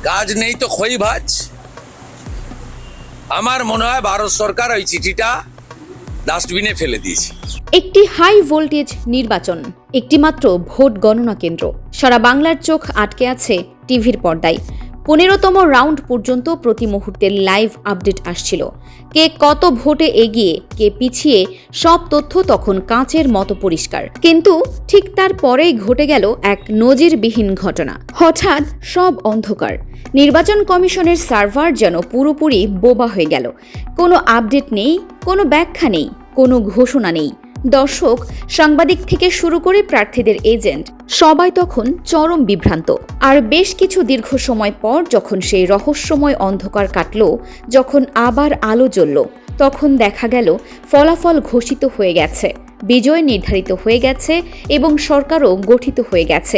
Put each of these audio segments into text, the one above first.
কাজ নেই তো খই ভাজ। আমার মনে হয় ভারত সরকার ওই চিঠিটা ডাস্টবিনে ফেলে দিয়েছে। একটি হাই ভোল্টেজ নির্বাচন, একটি মাত্র ভোট গণনা কেন্দ্র। সারা বাংলার চোখ আটকে আছে টিভির পর্দায়। 15তম রাউন্ড পর্যন্ত প্রতি মুহূর্তের লাইভ আপডেট আসছিল। কে কত ভোটে এগিয়ে, কে পিছিয়ে, সব তথ্য তখন কাঁচের মতো পরিষ্কার। কিন্তু ঠিক তার পরেই ঘটে গেল এক নজিরবিহীন ঘটনা। হঠাৎ সব অন্ধকার। নির্বাচন কমিশনের সার্ভার যেন পুরোপুরি বোবা হয়ে গেল। কোনো আপডেট নেই, কোনো ব্যাখ্যা নেই, কোনো ঘোষণা নেই। দর্শক, সাংবাদিক থেকে শুরু করে প্রার্থীদের এজেন্ট সবাই তখন চরম বিভ্রান্ত। আর বেশ কিছু দীর্ঘ সময় পর যখন সেই রহস্যময় অন্ধকার কাটল, যখন আবার আলো জ্বলল, তখন দেখা গেল ফলাফল ঘোষিত হয়ে গেছে, বিজয় নির্ধারিত হয়ে গেছে এবং সরকারও গঠিত হয়ে গেছে।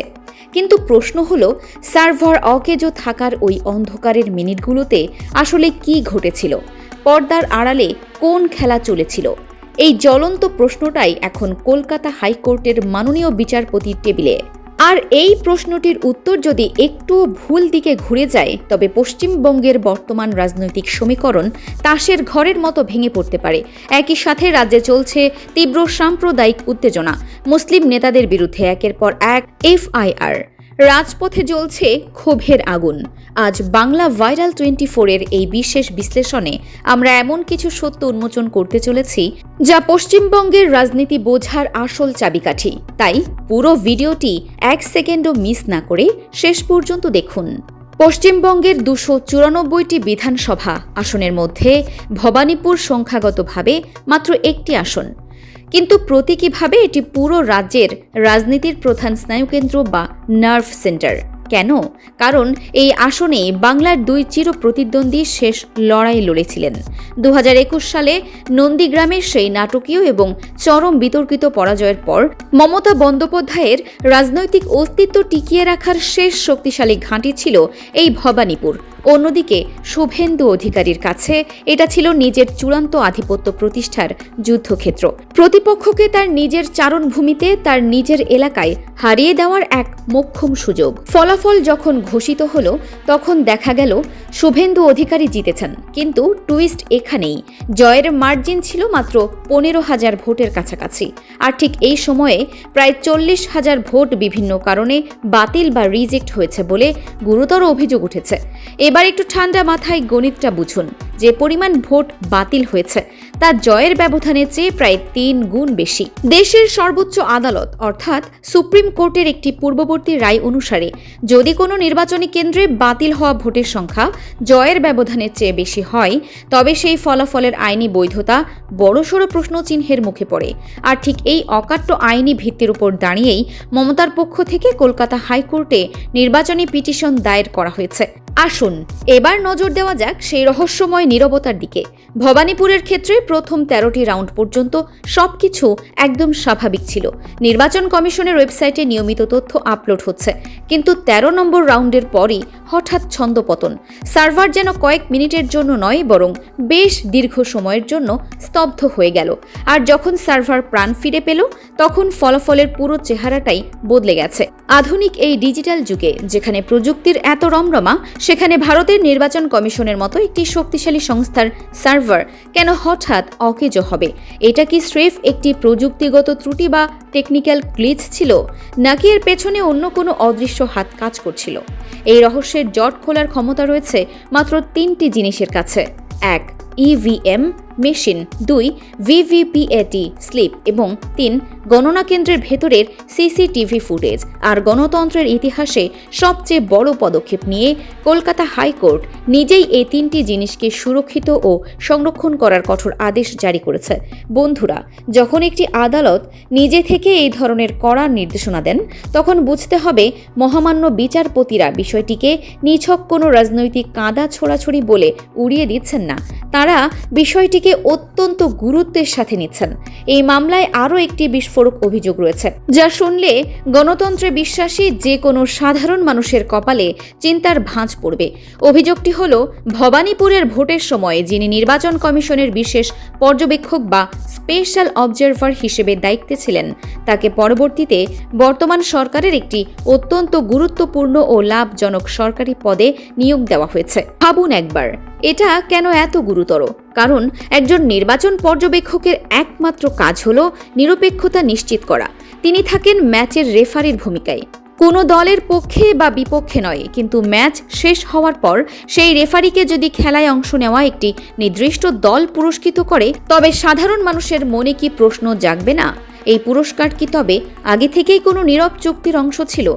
কিন্তু প্রশ্ন হলো, সার্ভার অকেজো থাকার ওই অন্ধকারের মিনিটগুলোতে আসলে কি ঘটেছিল? পর্দার আড়ালে কোন খেলা চলেছিল? এই জ্বলন্ত প্রশ্নটাই এখন কলকাতা হাইকোর্টের মাননীয় বিচারপতির টেবিলে। আর এই প্রশ্নটির উত্তর যদি একটু ভুল দিকে ঘুরে যায়, তবে পশ্চিমবঙ্গের বর্তমান রাজনৈতিক সমীকরণ তাসের ঘরের মতো ভেঙে পড়তে পারে। একই সাথে রাজ্যে চলছে তীব্র সাম্প্রদায়িক উত্তেজনা। মুসলিম নেতাদের বিরুদ্ধে একের পর এক এফআইআর। রাজপথে জ্বলছে ক্ষোভের আগুন। আজ বাংলা ভাইরাল 24-এর এই বিশেষ বিশ্লেষণে আমরা এমন কিছু সত্য উন্মোচন করতে চলেছি যা পশ্চিমবঙ্গের রাজনীতি বোঝার আসল চাবিকাঠি। তাই পুরো ভিডিওটি 1 সেকেন্ডও মিস না করে শেষ পর্যন্ত দেখুন। পশ্চিমবঙ্গের 294টি বিধানসভা আসনের মধ্যে ভবানীপুর সংখ্যাগতভাবে মাত্র একটি আসন, কিন্তু প্রতীকীভাবে এটি পুরো রাজ্যের রাজনীতির প্রধান স্নায়ুকেন্দ্র বা নার্ভ সেন্টার। কেন? কারণ এই আসনে বাংলার 2 চিরপ্রতিদ্বন্দ্বী শেষ লড়াই লড়েছিলেন। 2021 সালে নন্দীগ্রামের সেই নাটকীয় এবং চরম বিতর্কিত পরাজয়ের পর মমতা বন্দ্যোপাধ্যায়ের রাজনৈতিক অস্তিত্ব টিকিয়ে রাখার শেষ শক্তিশালী ঘাঁটি ছিল এই ভবানীপুর। অন্যদিকে শুভেন্দু অধিকারীর কাছে এটা ছিল নিজের চূড়ান্ত আধিপত্য প্রতিষ্ঠার যুদ্ধক্ষেত্র। প্রতিপক্ষকে তার নিজের চারণভূমিতে, তার নিজের এলাকায় হারিয়ে দেওয়ার এক মোক্ষম সুযোগ। ফলাফল যখন ঘোষিত হলো, তখন দেখা গেল শুভেন্দু অধিকারী জিতেছেন। কিন্তু টুইস্ট এখানেই, জয়ের মার্জিন ছিল মাত্র 15,000 ভোটের কাছাকাছি। আর ঠিক এই সময়ে প্রায় 40,000 ভোট বিভিন্ন কারণে বাতিল বা রিজেক্ট হয়েছে বলে গুরুতর অভিযোগ উঠেছে। এবার একটু ঠান্ডা মাথায় গণিতটা বুঝুন। যে পরিমাণ ভোট বাতিল হয়েছে তা জয়ের ব্যবধানের চেয়ে প্রায় 3 গুণ বেশি। দেশের সর্বোচ্চ আদালত অর্থাৎ সুপ্রিম কোর্টের একটি পূর্ববর্তী রায় অনুসারে যদি কোনো নির্বাচনী কেন্দ্রে বাতিল হওয়া ভোটের সংখ্যা জয়ের ব্যবধানের চেয়ে বেশি হয়, তবে সেই ফলাফলের আইনি বৈধতা বড়সড় প্রশ্নচিহ্নের মুখে পড়ে। আর ঠিক এই অকাট্য আইনি ভিত্তির উপর দাঁড়িয়েই মমতার পক্ষ থেকে কলকাতা হাইকোর্টে নির্বাচনী পিটিশন দায়ের করা হয়েছে। আসুন এবার নজর দেওয়া যাক সেই রহস্যময় নীরবতার দিকে। ভবানীপুরের ক্ষেত্রে প্রথম 13টি রাউন্ড পর্যন্ত সবকিছু একদম স্বাভাবিক ছিল। নির্বাচন কমিশনের ওয়েবসাইটে নিয়মিত তথ্য আপলোড হচ্ছে, কিন্তু 13 নম্বর রাউন্ডের পরই হঠাৎ ছন্দপতন। সার্ভার যেন কয়েক মিনিটের জন্য নয়, বরং বেশ দীর্ঘ সময়ের জন্য স্তব্ধ হয়ে গেল। আর যখন সার্ভার প্রাণ ফিরে পেল, তখন ফলাফলের পুরো চেহারাটাই বদলে গেছে। আধুনিক এই ডিজিটাল যুগে যেখানে প্রযুক্তির এত রমরমা, সেখানে ভারতের নির্বাচন কমিশনের মতো একটি শক্তিশালী সংস্থার সার্ভার কেন হঠাৎ অকেজো হবে? এটা কি স্রেফ একটি প্রযুক্তিগত ত্রুটি বা টেকনিক্যাল গ্লিচ ছিল, নাকি এর পেছনে অন্য কোনো অদৃশ্য হাত কাজ করছিল? এই রহস্যের জট খোলার ক্ষমতা রয়েছে মাত্র 3টি জিনিসের কাছে। 1. EVM machine, 2. ভিভিপিএটি স্লিপ এবং 3. গণনা কেন্দ্রের ভেতরের সিসিটিভি ফুটেজ। আর গণতন্ত্রের ইতিহাসে সবচেয়ে বড় পদক্ষেপ নিয়ে কলকাতা হাইকোর্ট নিজেই এই 3টি জিনিসকে সুরক্ষিত ও সংরক্ষণ করার কঠোর আদেশ জারি করেছে। বন্ধুরা, যখন একটি আদালত নিজে থেকে এই ধরনের কড়া নির্দেশনা দেন, তখন বুঝতে হবে মহামান্য বিচারপতিরা বিষয়টিকে নিছক কোনো রাজনৈতিক কাঁদা ছোড়াছড়ি বলে উড়িয়ে দিচ্ছেন না। তারা বিষয়টিকে বিষয়টিকে অত্যন্ত গুরুত্বের সাথে নিচ্ছেন। এই মামলায় আরও একটি বিস্ফোরক অভিযোগ রয়েছে, যা শুনলে গণতন্ত্রে বিশ্বাসী যে কোনো সাধারণ মানুষের কপালে চিন্তার ভাঁজ পড়বে। অভিযোগটি হল, ভবানীপুরের ভোটের সময় যিনি নির্বাচন কমিশনের বিশেষ পর্যবেক্ষক বা স্পেশাল অবজারভার হিসেবে দায়িত্বে ছিলেন, তাকে পরবর্তীতে বর্তমান সরকারের একটি অত্যন্ত গুরুত্বপূর্ণ ও লাভজনক সরকারি পদে নিয়োগ দেওয়া হয়েছে। ভাবুন একবার, এটা কেন এত গুরুতর? কারণ একজন নির্বাচন পর্যবেক্ষকের একমাত্র কাজ হলো নিরপেক্ষতা নিশ্চিত করা। তিনি থাকেন ম্যাচের রেফারির ভূমিকায়, কোনো দলের পক্ষে বা বিপক্ষে নয়। কিন্তু ম্যাচ শেষ হওয়ার পর সেই রেফারিকে যদি খেলায় অংশ নেওয়া একটি নির্দিষ্ট দল পুরস্কৃত করে, তবে সাধারণ মানুষের মনে কি প্রশ্ন জাগবে না? এই পুরস্কার কি তবে আগে থেকেই কোনো নীরব চুক্তির অংশ ছিল?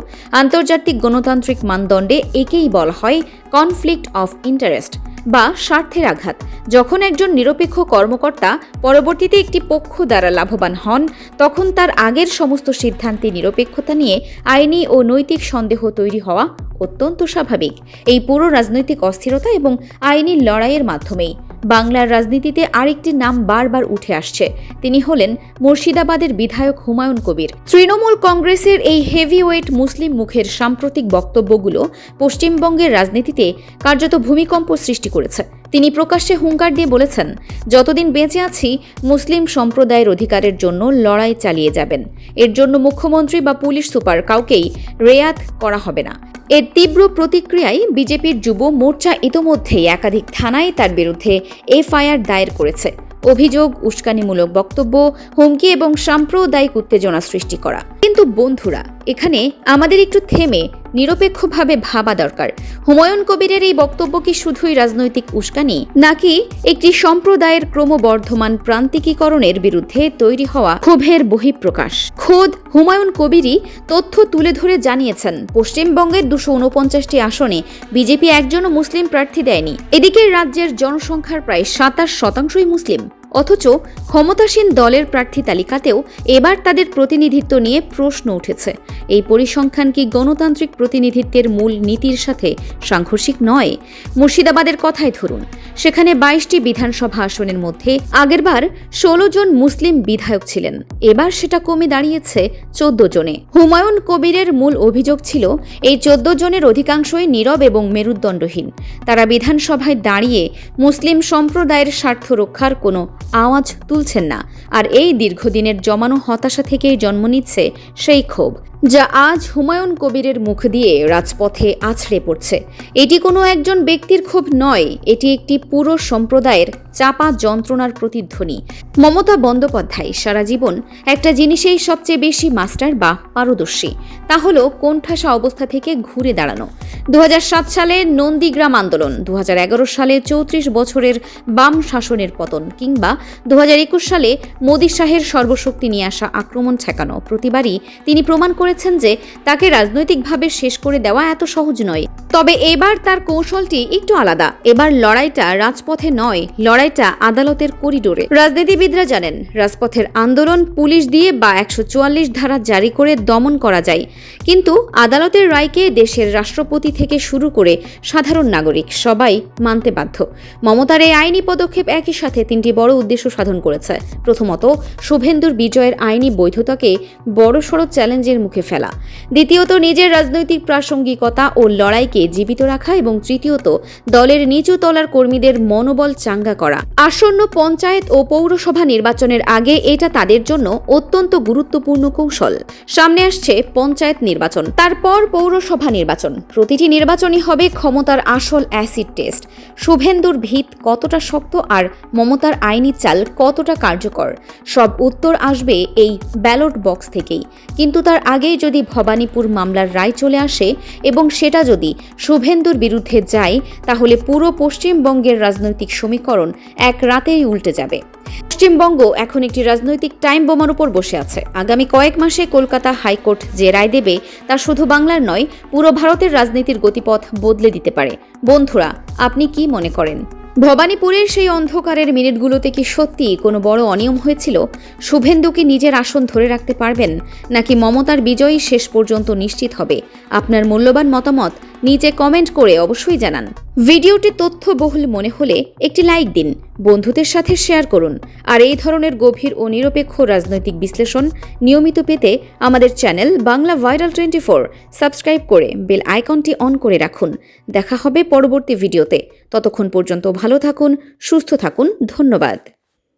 আন্তর্জাতিক গণতান্ত্রিক মানদণ্ডে একেই বলা হয় কনফ্লিক্ট অফ ইন্টারেস্ট বা স্বার্থের আঘাত। যখন একজন নিরপেক্ষ কর্মকর্তা পরবর্তীতে একটি পক্ষ দ্বারা লাভবান হন, তখন তার আগের সমস্ত সিদ্ধান্তে নিরপেক্ষতা নিয়ে আইনি ও নৈতিক সন্দেহ তৈরি হওয়া অত্যন্ত স্বাভাবিক। এই পুরো রাজনৈতিক অস্থিরতা এবং আইনি লড়াইয়ের মাধ্যমেই বাংলার রাজনীতিতে আরেকটি নাম বারবার উঠে আসছে। তিনি হলেন মুর্শিদাবাদের বিধায়ক হুমায়ুন কবির। তৃণমূল কংগ্রেসের এই হেভিওয়েট মুসলিম মুখের সাম্প্রতিক বক্তব্যগুলো পশ্চিমবঙ্গের রাজনীতিতে কার্যত ভূমিকম্প সৃষ্টি করেছে। তিনি প্রকাশ্যে হুঙ্কার দিয়ে বলেছেন, যতদিন বেঁচে আছি মুসলিম সম্প্রদায়ের অধিকারের জন্য লড়াই চালিয়ে যাবেন। এর জন্য মুখ্যমন্ত্রী বা পুলিশ সুপার কাউকেই রেয়াত করা হবে না। এর তীব্র প্রতিক্রিয়ায় বিজেপির যুব মোর্চা ইতোমধ্যেই একাধিক থানায় তার বিরুদ্ধে এফআইআর দায়ের করেছে। অভিযোগ, উস্কানিমূলক বক্তব্য, হুমকি এবং সাম্প্রদায়িক উত্তেজনা সৃষ্টি করা। কিন্তু বন্ধুরা, এখানে আমাদের একটু থেমে নিরপেক্ষভাবে ভাবা দরকার। হুমায়ুন কবিরের এই বক্তব্য কি শুধুই রাজনৈতিক উস্কানি, নাকি একটি সম্প্রদায়ের ক্রমবর্ধমান প্রান্তিকীকরণের বিরুদ্ধে তৈরি হওয়া ক্ষোভের বহিঃপ্রকাশ? খোদ হুমায়ুন কবিরই তথ্য তুলে ধরে জানিয়েছেন, পশ্চিমবঙ্গের 249টি আসনে বিজেপি একজনও মুসলিম প্রার্থী দেয়নি। এদিকে রাজ্যের জনসংখ্যার প্রায় 27% মুসলিম, অথচ ক্ষমতাসীন দলের প্রার্থী তালিকাতেও এবার তাদের প্রতিনিধিত্ব নিয়ে প্রশ্ন উঠেছে। এই পরিসংখ্যান কি গণতান্ত্রিক প্রতিনিধিত্বের মূল নীতির সাথে সাংঘর্ষিক নয়? মুর্শিদাবাদের কথাই ধরুন, সেখানে 22টি বিধানসভা আসনের মধ্যে আগেরবার 16 জন মুসলিম বিধায়ক ছিলেন, এবার সেটা কমে দাঁড়িয়েছে 14 জনে। হুমায়ুন কবিরের মূল অভিযোগ ছিল, এই 14 জনের অধিকাংশই নীরব এবং মেরুদণ্ডহীন। তারা বিধানসভায় দাঁড়িয়ে মুসলিম সম্প্রদায়ের স্বার্থ রক্ষার কোনো আওয়াজ তুলছেন না। আর এই দীর্ঘদিনের জমানো হতাশা থেকেই জন্ম নিচ্ছে সেই ক্ষোভ, যা আজ হুমায়ুন কবিরের মুখ দিয়ে রাজপথে আছড়ে পড়ছে। এটি কোনো একজন ব্যক্তির ক্ষোভ নয়, এটি একটি পুরো সম্প্রদায়ের চাপা যন্ত্রণার প্রতিধ্বনি। মমতা বন্দ্যোপাধ্যায় সারা জীবন একটা জিনিসেই সবচেয়ে বেশি মাস্টার বা পারদর্শী, তা হলো কোণঠাসা অবস্থা থেকে ঘুরে দাঁড়ানো। 2007 সালে নন্দীগ্রাম আন্দোলন, 2011 সালে 34 বছরের বাম শাসনের পতন, কিংবা 2021 সালে মোদী শাহের সর্বশক্তি নিয়ে আসা আক্রমণ ঠেকানো, প্রতিবারই তিনি প্রমাণ করেছেন যে তাকে রাজনৈতিকভাবে শেষ করে দেওয়া এত সহজ নয়। তবে এবার তার কৌশলটি একটু আলাদা। এবার লড়াইটা রাজপথে নয়, লড়াইটা আদালতের করিডোরে। রাজনীতিবিদরা জানেন, রাজপথের আন্দোলন পুলিশ দিয়ে বা 144 ধারা জারি করে দমন করা যায়, কিন্তু আদালতের রায়কে দেশের রাষ্ট্রপতি থেকে শুরু করে সাধারণ নাগরিক সবাই মানতে বাধ্য। মমতার এই আইনি পদক্ষেপ একই সাথে 3টি বড় উদ্দেশ্য সাধন করেছে। প্রথমত, শুভেন্দুর বিজয়ের আইনি বৈধতাকে বড়সড় চ্যালেঞ্জের মুখে ফেলা। দ্বিতীয়ত, নিজের রাজনৈতিক প্রাসঙ্গিকতা ও লড়াইকে জীবিত রাখা। এবং তৃতীয়ত, দলের নিচু তলার কর্মীদের মনোবল চাঙ্গা করা। আসন্ন পঞ্চায়েত ও পৌরসভা নির্বাচনের আগে এটা তাদের জন্য অত্যন্ত গুরুত্বপূর্ণ কৌশল। সামনে আসছে পঞ্চায়েত নির্বাচন, তারপর পৌরসভা নির্বাচন। প্রতিটি নির্বাচনই হবে ক্ষমতার আসল অ্যাসিড টেস্ট। শুভেন্দুর ভিত কতটা শক্ত আর মমতার আইনি চাল কতটা কার্যকর, সব উত্তর আসবে এই ব্যালট বক্স থেকেই। কিন্তু তার আগেই যদি ভবানীপুর মামলার রায় চলে আসে এবং সেটা যদি শুভেন্দুর বিরুদ্ধে যায়, তাহলে পুরো পশ্চিমবঙ্গের রাজনৈতিক সমীকরণ এক রাতেই উল্টে যাবে। পশ্চিমবঙ্গ এখন একটি রাজনৈতিক টাইম বোমার উপর বসে আছে। আগামী কয়েক মাসে কলকাতা হাইকোর্ট যে রায় দেবে, তা শুধু বাংলার নয়, পুরো ভারতের রাজনীতির গতিপথ বদলে দিতে পারে। বন্ধুরা, আপনি কি মনে করেন? ভবানীপুরের সেই অন্ধকারের মিনিটগুলোতে কি সত্যি কোনো বড় অনিয়ম হয়েছিল? শুভেন্দু কি নিজের আসন ধরে রাখতে পারবেন, নাকি মমতার বিজয়ই শেষ পর্যন্ত নিশ্চিত হবে? আপনার মূল্যবান মতামত নিচে কমেন্ট করে অবশ্যই জানান। ভিডিওটি তথ্যবহুল মনে হলে একটি লাইক দিন, বন্ধুদের সাথে শেয়ার করুন। আর এই ধরনের গভীর ও নিরপেক্ষ রাজনৈতিক বিশ্লেষণ নিয়মিত পেতে আমাদের চ্যানেল বাংলা ভাইরাল 24 সাবস্ক্রাইব করে বেল আইকনটি অন করে রাখুন। দেখা হবে পরবর্তী ভিডিওতে। ততক্ষণ পর্যন্ত ভালো থাকুন, সুস্থ থাকুন। ধন্যবাদ।